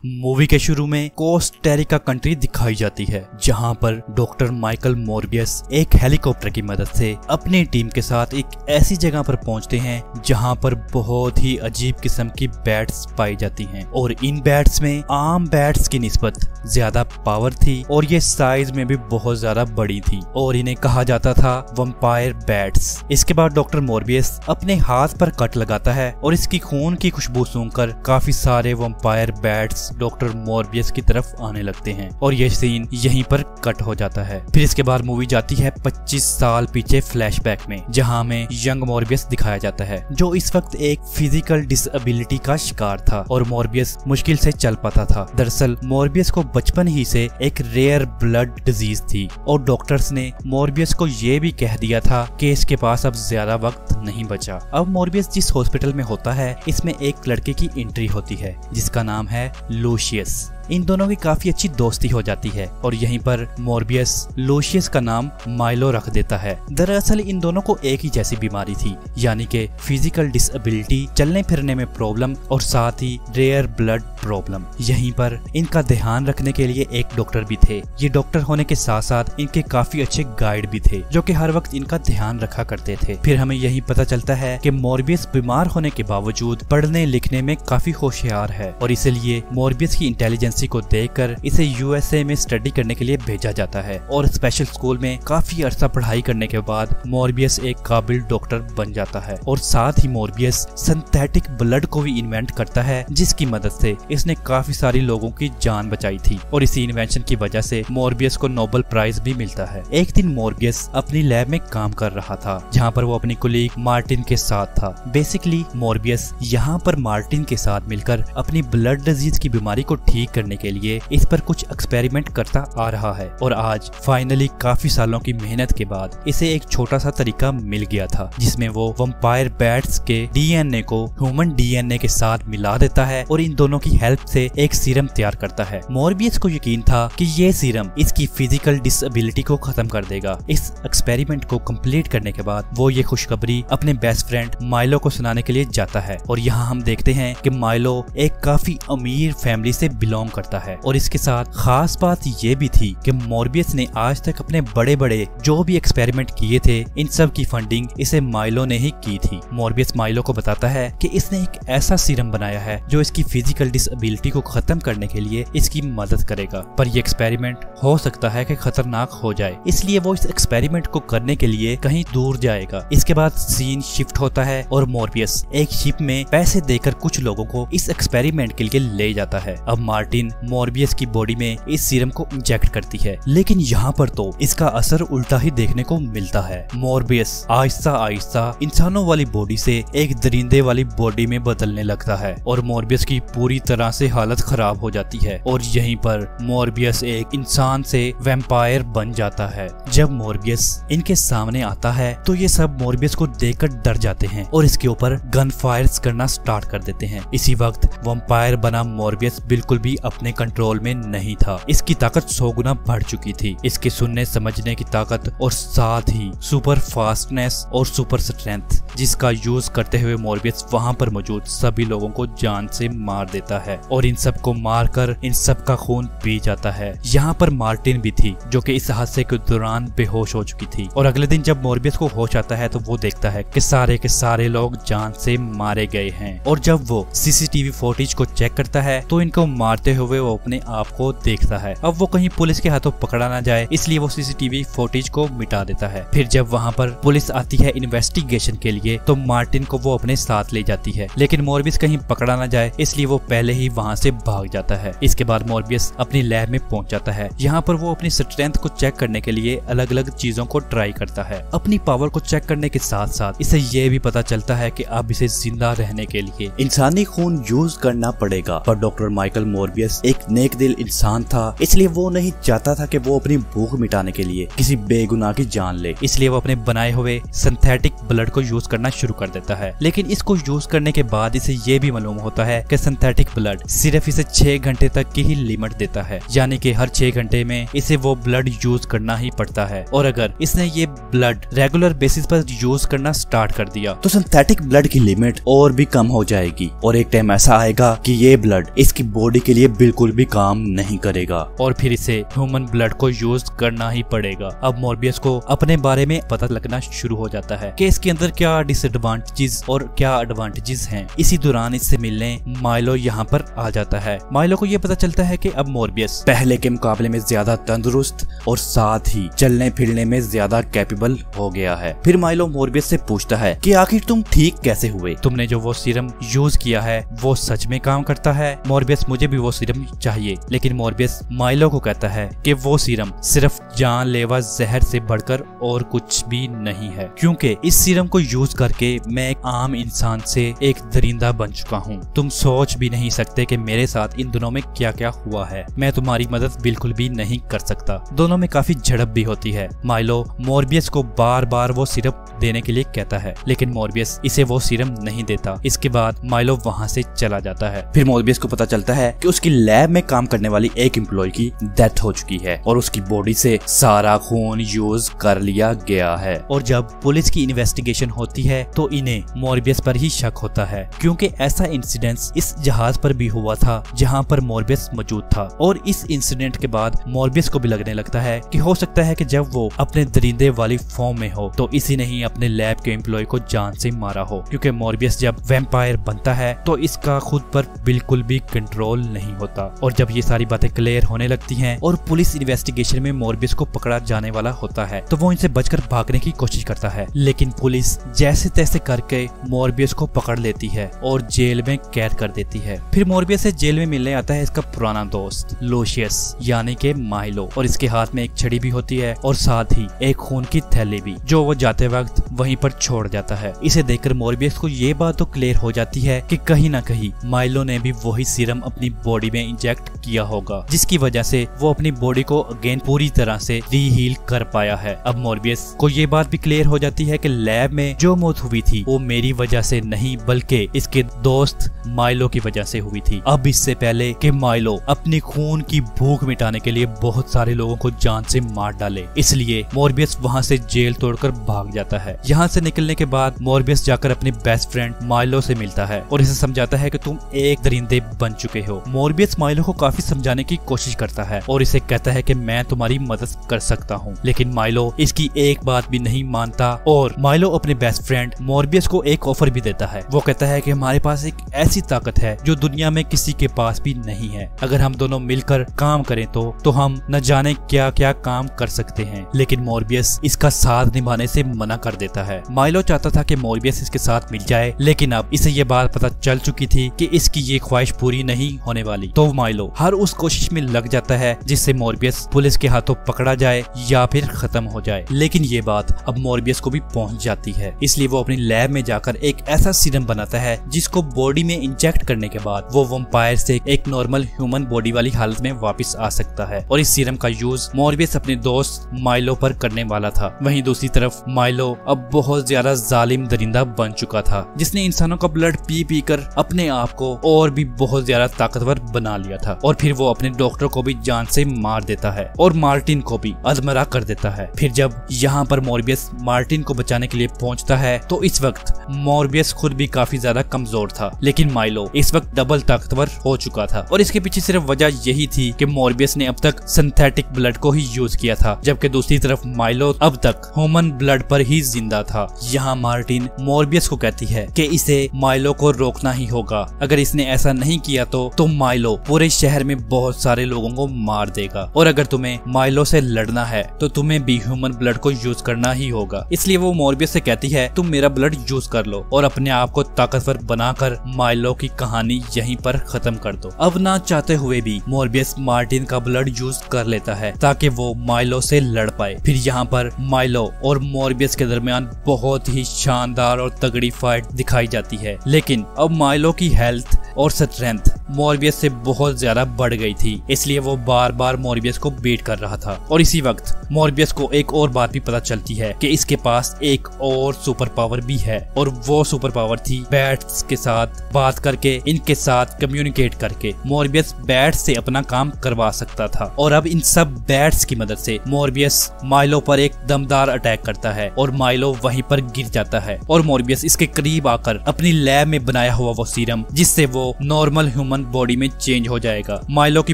Movie के शुरू में कोस्टारिका कंट्री दिखाई जाती है, जहां पर डॉक्टर माइकल मोरबियस एक हेलीकॉप्टर की मदद से अपनी टीम के साथ एक ऐसी जगह पर पहुंचते हैं जहां पर बहुत ही अजीब किस्म की बैट्स पाई जाती हैं और इन बैट्स में आम बैट्स की निस्बत ज्यादा पावर थी और ये साइज में भी बहुत ज्यादा बड़ी थी और इन्हें कहा जाता था वंपायर बैट्स। इसके बाद डॉक्टर मोरबियस अपने हाथ पर कट लगाता है और इसकी खून की खुशबू सूंघकर काफी सारे वंपायर बैट्स डॉक्टर मोरबियस की तरफ आने लगते हैं और यह सीन यहीं पर कट हो जाता है। फिर इसके बाद मूवी जाती है 25 साल पीछे फ्लैशबैक में, जहां हमें यंग मोरबियस दिखाया जाता है जो इस वक्त एक फिजिकल डिसेबिलिटी का शिकार था और मोरबियस मुश्किल से चल पाता था। दरअसल मोरबियस को बचपन ही से एक रेयर ब्लड डिजीज थी और डॉक्टर्स ने मोरबियस को ये भी कह दिया था कि इसके पास अब ज्यादा वक्त नहीं बचा। अब मोरबियस जिस हॉस्पिटल में होता है इसमें एक लड़के की एंट्री होती है जिसका नाम है लूशियस। इन दोनों की काफी अच्छी दोस्ती हो जाती है और यहीं पर मोरबियस लूशियस का नाम माइलो रख देता है। दरअसल इन दोनों को एक ही जैसी बीमारी थी, यानी कि फिजिकल डिसेबिलिटी, चलने फिरने में प्रॉब्लम और साथ ही रेयर ब्लड प्रॉब्लम। यहीं पर इनका ध्यान रखने के लिए एक डॉक्टर भी थे। ये डॉक्टर होने के साथ साथ इनके काफी अच्छे गाइड भी थे जो कि हर वक्त इनका ध्यान रखा करते थे। फिर हमें यही पता चलता है कि मोरबियस बीमार होने के बावजूद पढ़ने लिखने में काफी होशियार है और इसलिए मोरबियस की इंटेलिजेंस को देखकर इसे यूएसए में स्टडी करने के लिए भेजा जाता है और स्पेशल स्कूल में काफी अरसा पढ़ाई करने के बाद मोरबियस एक काबिल डॉक्टर बन जाता है और साथ ही मोरबियस सिंथेटिक ब्लड को भी इन्वेंट करता है जिसकी मदद से इसने काफी सारी लोगों की जान बचाई थी और इसी इन्वेंशन की वजह से मोरबियस को नोबेल प्राइज भी मिलता है। एक दिन मोरबियस अपनी लैब में काम कर रहा था जहाँ पर वो अपनी कोलीग मार्टिन के साथ था। बेसिकली मोरबियस यहाँ पर मार्टिन के साथ मिलकर अपनी ब्लड डिजीज की बीमारी को ठीक करने के लिए इस पर कुछ एक्सपेरिमेंट करता आ रहा है और आज फाइनली काफी सालों की मेहनत के बाद इसे एक छोटा सा तरीका मिल गया था जिसमें वो वंपायर बैट्स के डीएनए को ह्यूमन डीएनए के साथ मिला देता है और इन दोनों की हेल्प से एक सीरम तैयार करता है। मोरबियस को यकीन था कि ये सीरम इसकी फिजिकल डिसेबिलिटी को खत्म कर देगा। इस एक्सपेरिमेंट को कंप्लीट करने के बाद वो ये खुशखबरी अपने बेस्ट फ्रेंड माइलो को सुनाने के लिए जाता है और यहाँ हम देखते हैं कि माइलो एक काफी अमीर फैमिली से बिलोंग करता है और इसके साथ खास बात ये भी थी कि मोरबियस ने आज तक अपने बड़े बड़े जो भी एक्सपेरिमेंट किए थे इन सब की फंडिंग इसे माइलो ने ही की थी। मोरबियस माइलो को बताता है कि इसने एक ऐसा सीरम बनाया है जो इसकी फिजिकल डिसेबिलिटी को खत्म करने के लिए इसकी मदद करेगा, पर ये एक्सपेरिमेंट हो सकता है कि खतरनाक हो जाए, इसलिए वो इस एक्सपेरिमेंट को करने के लिए कहीं दूर जाएगा। इसके बाद सीन शिफ्ट होता है और मोरबियस एक शिप में पैसे देकर कुछ लोगों को इस एक्सपेरिमेंट के लिए ले जाता है। अब मार्टिन मोरबियस की बॉडी में इस सीरम को इंजेक्ट करती है, लेकिन यहाँ पर तो इसका असर उल्टा ही देखने को मिलता है। मोरबियस आहिस्ता आहिस्ता इंसानों वाली बॉडी से एक दरिंदे वाली बॉडी में बदलने लगता है और मोरबियस की पूरी तरह से हालत खराब हो जाती है और यहीं पर मोरबियस एक इंसान से वैम्पायर बन जाता है। जब मोरबियस इनके सामने आता है तो ये सब मोरबियस को देखकर डर जाते हैं और इसके ऊपर गन फायर्स करना स्टार्ट कर देते हैं। इसी वक्त वैम्पायर बना मोरबियस बिल्कुल भी अपने कंट्रोल में नहीं था। इसकी ताकत 100 गुना बढ़ चुकी थी। इसके सुनने समझने की ताकत और साथ ही सुपर फास्टनेस और सुपर स्ट्रेंथ जिसका यूज करते हुए मोरबियस वहां पर मौजूद सभी लोगों को जान से मार देता है और इन सब को मारकर इन सब का खून पी जाता है। यहाँ पर मार्टिन भी थी जो कि इस हादसे के दौरान बेहोश हो चुकी थी और अगले दिन जब मोरबियस को होश आता है तो वो देखता है कि सारे के सारे लोग जान से मारे गए हैं और जब वो सीसीटीवी फुटेज को चेक करता है तो इनको मारते हुए वो अपने आप को देखता है। अब वो कहीं पुलिस के हाथों पकड़ा ना जाए इसलिए वो सीसीटीवी फुटेज को मिटा देता है। फिर जब वहाँ पर पुलिस आती है इन्वेस्टिगेशन के लिए तो मार्टिन को वो अपने साथ ले जाती है, लेकिन मोरबियस कहीं पकड़ा ना जाए इसलिए वो पहले ही वहाँ से भाग जाता है। इसके बाद मोरबियस अपनी लैब में पहुंच जाता है। यहाँ पर वो अपनी स्ट्रेंथ को चेक करने के लिए अलग अलग चीजों को ट्राई करता है। अपनी पावर को चेक करने के साथ साथ इसे ये भी पता चलता है कि अब इसे जिंदा रहने के लिए इंसानी खून यूज करना पड़ेगा, पर डॉक्टर माइकल मोरबियस एक नेक दिल इंसान था इसलिए वो नहीं चाहता था कि वो अपनी भूख मिटाने के लिए किसी बेगुनाह की जान ले, इसलिए वो अपने बनाए हुए सिंथेटिक ब्लड को यूज करना शुरू कर देता है। लेकिन इसको यूज करने के बाद इसे ये भी मालूम होता है कि सिंथेटिक ब्लड सिर्फ इसे 6 घंटे तक की ही लिमिट देता है, यानी कि हर 6 घंटे में इसे वो ब्लड यूज करना ही पड़ता है और अगर इसने ये ब्लड रेगुलर बेसिस पर यूज करना स्टार्ट कर दिया तो सिंथेटिक ब्लड की लिमिट और भी कम हो जाएगी और एक टाइम ऐसा आएगा कि ये ब्लड इसकी बॉडी के लिए बिल्कुल भी काम नहीं करेगा और फिर इसे ह्यूमन ब्लड को यूज करना ही पड़ेगा। अब मॉर्बियस को अपने बारे में पता लगना शुरू हो जाता है कि इसके अंदर क्या डिसएडवांटेजेस और क्या एडवांटेजेस हैं। इसी दौरान इससे मिलने माइलो यहाँ पर आ जाता है। माइलो को ये पता चलता है कि अब मॉर्बियस पहले के मुकाबले में ज्यादा तंदुरुस्त और साथ ही चलने फिरने में ज्यादा कैपेबल हो गया है। फिर माइलो मॉर्बियस से पूछता है कि आखिर तुम ठीक कैसे हुए? तुमने जो वो सीरम यूज किया है वो सच में काम करता है? मॉर्बियस मुझे भी वो सीरम चाहिए। लेकिन मॉर्बियस माइलो को कहता है कि वो सीरम सिर्फ जानलेवा जहर से बढ़कर और कुछ भी नहीं है, क्योंकि इस सीरम को यूज करके मैं एक आम इंसान से एक दरिंदा बन चुका हूँ। तुम सोच भी नहीं सकते कि मेरे साथ इन दोनों में क्या क्या हुआ है। मैं तुम्हारी मदद बिल्कुल भी नहीं कर सकता। दोनों में काफी झड़प भी होती है। माइलो मॉर्बियस को बार बार वो सिरप देने के लिए कहता है, लेकिन मॉर्बियस इसे वो सीरम नहीं देता। इसके बाद माइलो वहाँ से चला जाता है। फिर मॉर्बियस को पता चलता है कि उसकी लैब में काम करने वाली एक एम्प्लॉय की डेथ हो चुकी है और उसकी बॉडी से सारा खून यूज कर लिया गया है। और जब पुलिस की इन्वेस्टिगेशन होती है तो इन्हें मॉर्बियस पर ही शक होता है, क्योंकि ऐसा इंसिडेंट इस जहाज पर भी हुआ था जहां पर मॉर्बियस मौजूद था। और इस इंसिडेंट के बाद मॉर्बियस को भी लगने लगता है कि हो सकता है कि जब वो अपने दरिंदे वाली फॉर्म में हो तो इसी ने ही अपने लैब के एम्प्लॉय को जान से मारा हो, क्योंकि मॉर्बियस जब वैम्पायर बनता है तो इसका खुद पर बिल्कुल भी कंट्रोल नहीं होता। और जब ये सारी बातें क्लियर होने लगती हैं और पुलिस इन्वेस्टिगेशन में मॉर्बियस को पकड़ा जाने वाला होता है तो वो इनसे बचकर भागने की कोशिश करता है, लेकिन पुलिस जैसे तैसे करके मॉर्बियस को पकड़ लेती है और जेल में कैद कर देती है। फिर मॉर्बियस से जेल में मिलने आता है इसका पुराना दोस्त लूशियस यानी कि माइलो, और इसके हाथ में एक छड़ी भी होती है और साथ ही एक खून की थैली भी, जो वो जाते वक्त वहीं पर छोड़ जाता है। इसे देखकर मॉर्बियस को ये बात तो क्लियर हो जाती है कि कहीं ना कहीं माइलो ने भी वही सीरम अपनी बॉडी में इंजेक्ट किया होगा, जिसकी वजह से वो अपनी बॉडी को अगेन पूरी तरह से रीहील कर पाया है। अब मॉर्बियस को ये बात भी क्लियर हो जाती है कि लैब में जो मौत हुई थी वो मेरी वजह से नहीं बल्कि इसके दोस्त माइलो की वजह से हुई थी। अब इससे पहले कि माइलो अपनी खून की भूख मिटाने के लिए बहुत सारे लोगों को जान से मार डाले, इसलिए मॉर्बियस वहाँ से जेल तोड़कर भाग जाता है। यहाँ से निकलने के बाद मॉर्बियस जाकर अपने बेस्ट फ्रेंड माइलो से मिलता है और इसे समझाता है कि तुम एक दरिंदे बन चुके हो। मॉर्बियस माइलो को काफी समझाने की कोशिश करता है और इसे कहता है कि मैं तुम्हारी मदद कर सकता हूँ, लेकिन माइलो इसकी एक बात भी नहीं मानता। और माइलो अपने बेस्ट फ्रेंड मॉर्बियस को एक ऑफर भी देता है। वो कहता है कि हमारे पास एक ऐसी ताकत है जो दुनिया में किसी के पास भी नहीं है। अगर हम दोनों मिलकर काम करें तो हम न जाने क्या क्या काम कर सकते हैं। लेकिन मॉर्बियस इसका साथ निभाने से मना कर देता है। माइलो चाहता था कि मॉर्बियस इसके साथ मिल जाए, लेकिन अब इसे ये बात पता चल चुकी थी कि इसकी ये ख्वाहिश पूरी नहीं होने वाली। तो माइलो हर उस कोशिश में लग जाता है जिससे मॉर्बियस पुलिस के हाथों पकड़ा जाए या फिर खत्म हो जाए। लेकिन ये बात अब मॉर्बियस को भी पहुंच जाती है, इसलिए वो अपनी लैब में जाकर एक ऐसा सीरम बनाता है जिसको बॉडी में इंजेक्ट करने के बाद वो वैम्पायर से एक नॉर्मल ह्यूमन बॉडी वाली हालत में वापस आ सकता है। और इस सीरम का यूज मॉर्बियस अपने दोस्त माइलो पर करने वाला था। वहीं दूसरी तरफ माइलो अब बहुत ज्यादा जालिम दरिंदा बन चुका था, जिसने इंसानों का ब्लड पी पी कर अपने आप को और भी बहुत ज्यादा ताकतवर बना लिया था। और फिर वो अपने डॉक्टर को भी जान से मार देता है और मार्टिन को भी अधमरा कर देता है। फिर जब यहाँ पर मॉर्बियस मार्टिन को बचाने के लिए पहुंचता है तो इस वक्त मॉर्बियस खुद भी काफी ज्यादा कमजोर था, लेकिन माइलो इस वक्त डबल ताकतवर हो चुका था। और इसके पीछे सिर्फ वजह यही थी कि मॉर्बियस ने अब तक सिंथेटिक ब्लड को ही यूज किया था, जबकि दूसरी तरफ माइलो अब तक ह्यूमन ब्लड पर ही जिंदा था। यहाँ मार्टिन मॉर्बियस को कहती है कि इसे माइलो को रोकना ही होगा। अगर इसने ऐसा नहीं किया तो माइलो पूरे शहर में बहुत सारे लोगों को मार देगा, और अगर तुम्हें माइलो से लड़ना है तो तुम्हें भी ह्यूमन ब्लड को यूज करना ही होगा। इसलिए वो मॉर्बियस से कहती है तुम मेरा ब्लड यूज कर लो और अपने आप को ताकतवर बनाकर माइलो की कहानी यहीं पर खत्म कर दो। अब ना चाहते हुए भी मॉर्बियस मार्टिन का ब्लड यूज कर लेता है ताकि वो माइलो से लड़ पाए। फिर यहाँ पर माइलो और मॉर्बियस के दरमियान बहुत ही शानदार और तगड़ी फाइट दिखाई जाती है, लेकिन अब माइलो की हेल्थ और स्ट्रेंथ मॉर्बियस से बहुत ज्यादा बढ़ गई थी, इसलिए वो बार बार मॉर्बियस को बीट कर रहा था। और इसी वक्त मॉर्बियस को एक और बात भी पता चलती है कि इसके पास एक और सुपर पावर भी है, और वो सुपर पावर थी बैट्स के साथ बात करके, इनके साथ कम्युनिकेट करके मॉर्बियस बैट्स से अपना काम करवा सकता था। और अब इन सब बैट्स की मदद से मॉर्बियस माइलो पर एक दमदार अटैक करता है और माइलो वहीं पर गिर जाता है। और मॉर्बियस इसके करीब आकर अपनी लैब में बनाया हुआ वो सीरम, जिससे वो नॉर्मल ह्यूमन तुरंत बॉडी में चेंज हो जाएगा। माइलो की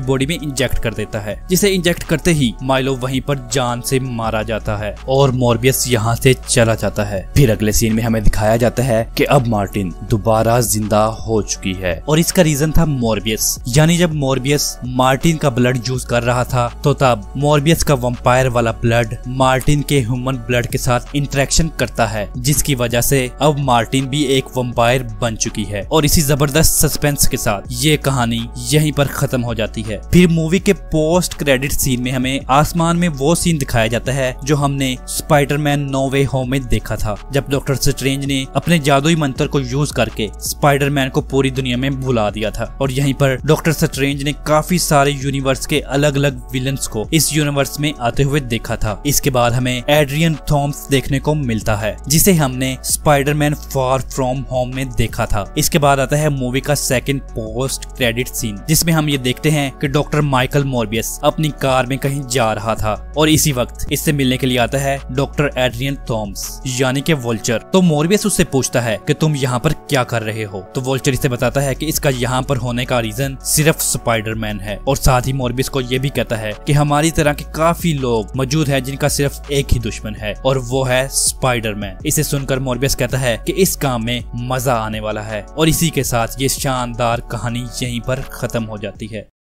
बॉडी में इंजेक्ट कर देता है, जिसे इंजेक्ट करते ही माइलो वहीं पर जान से मारा जाता है और मॉर्बियस यहाँ से चला जाता है। फिर अगले सीन में हमें दिखाया जाता है कि अब मार्टिन दोबारा जिंदा हो चुकी है और इसका रीजन था मॉर्बियस। यानी जब मॉर्बियस मार्टिन का ब्लड यूज कर रहा था तो तब मॉर्बियस का वंपायर वाला ब्लड मार्टिन के ह्यूमन ब्लड के साथ इंटरेक्शन करता है, जिसकी वजह से अब मार्टिन भी एक वंपायर बन चुकी है। और इसी जबरदस्त सस्पेंस के साथ ये कहानी यहीं पर खत्म हो जाती है। फिर मूवी के पोस्ट क्रेडिट सीन में हमें आसमान में वो सीन दिखाया जाता है जो हमने स्पाइडरमैन नो वे होम में देखा था, जब डॉक्टर स्ट्रेंज ने अपने जादुई मंत्र को यूज करके स्पाइडरमैन को पूरी दुनिया में भुला दिया था। और यहीं पर डॉक्टर स्ट्रेंज ने काफी सारे यूनिवर्स के अलग अलग विलन्स को इस यूनिवर्स में आते हुए देखा था। इसके बाद हमें एड्रियन थॉम्स देखने को मिलता है, जिसे हमने स्पाइडरमैन फार फ्रॉम होम में देखा था। इसके बाद आता है मूवी का सेकंड पोस्ट क्रेडिट सीन, जिसमें हम ये देखते हैं कि डॉक्टर माइकल मॉर्बियस अपनी कार में कहीं जा रहा था और इसी वक्त इससे मिलने के लिए आता है डॉक्टर एड्रियन थॉम्स यानी कि वोल्चर। तो मॉर्बियस उससे पूछता है कि तुम यहाँ पर क्या कर रहे हो। तो वोल्चर इसे बताता है कि इसका यहाँ पर होने का रीजन सिर्फ स्पाइडरमैन है और साथ ही मॉर्बियस को ये भी कहता है कि हमारी तरह के काफी लोग मौजूद हैं जिनका सिर्फ एक ही दुश्मन है और वो है स्पाइडरमैन। इसे सुनकर मॉर्बियस कहता है कि इस काम में मजा आने वाला है और इसी के साथ ये शानदार कहानी यहीं पर खत्म हो जाती है।